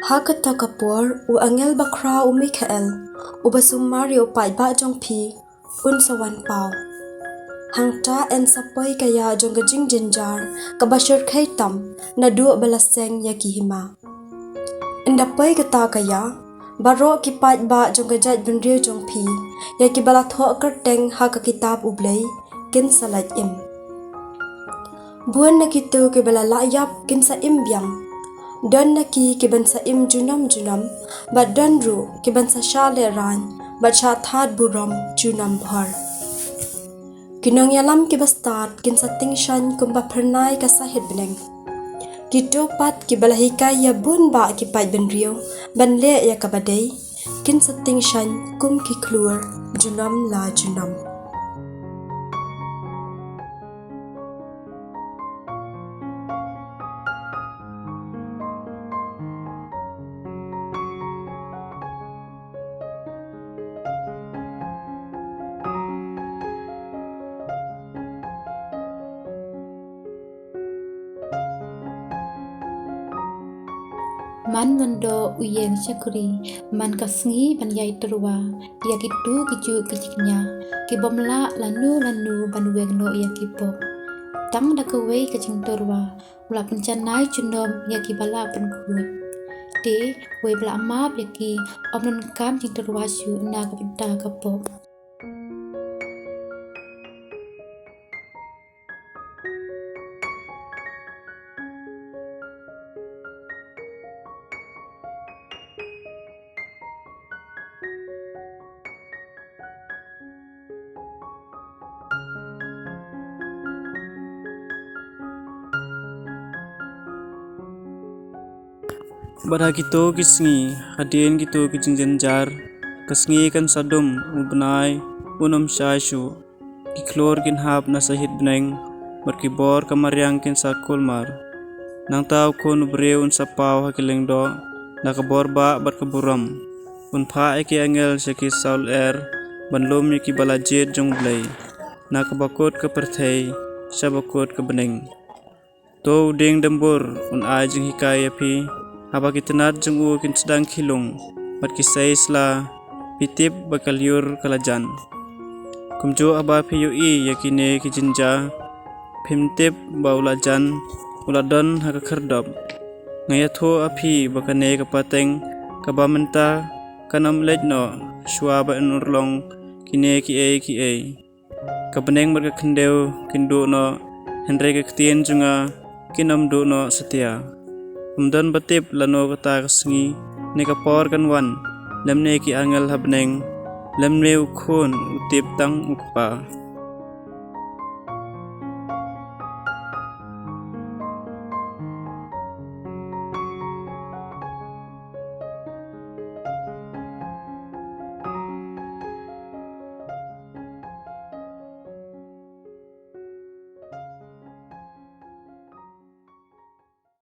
Hakata kapor u angel bakra u Mikael u basum Mario pai ba jong phi un sawan pau hangta en sapai kaya jong gajing jinjar kabashir khai tam na du balaseng yaki hima indapai kata kaya baro ki pai ba jong gajat bunrio jong phi yaki bala tho kerteng ha ka kitab ublei kin salat im buan na kitu ke bala layap kin sa im biang dan naki ke bansa im junam bat dan ru ke bansa shale ran bat sha that buram junam bhar kinang yalam ke bastat kin sa tingshan kum ba phernai ka sahid beneng kito pat ke bala hikai ya bun ba ki pai ben rio ban le ya ka badai kin sa tingshan kum ki klur junam la junam Man wando uyeng syakuri man kasngi ban yai terwa ya kitu kiju kejiknya ki bomla lanu ban weng no ya kipo tang da kawei kejing terwa ula pencanai junom ya ki bala pen kuat te we bla amap ya ki omnon kam jing terwa syu na ka pinta kapo Bada gitu kisngi hadien gitu kijinjenjar kasngi kan sadum ubnai unum shaishu kiklor kin hab na sahid beneng berkibor kamaryang kin sakulmar nang tau kun breu un sapau hakileng do nakabor ba berkeburam un pha eki angel syaki saul banlum yaki balajit jong blai nakabakot ke perthei sabakot ke beneng to ding dembur un ajing hikai api haba kitenat jeng'u kin sedang khilung mat kisai sla pitip bakal yur kalajan kumjo aba phiyu i yakine kijinja phimtip baulajan uladon haka khardop ngaya tho aphi bakane kapateng kabamenta kanam lejno shwaba enurlong kine ki e kabeneng merga kendeu kindu no henry ketien junga kinam du no setia umdan batip lano kata kasngi neka por kan wan lemne ki angel habneng lemne ukhun utip tang ukpa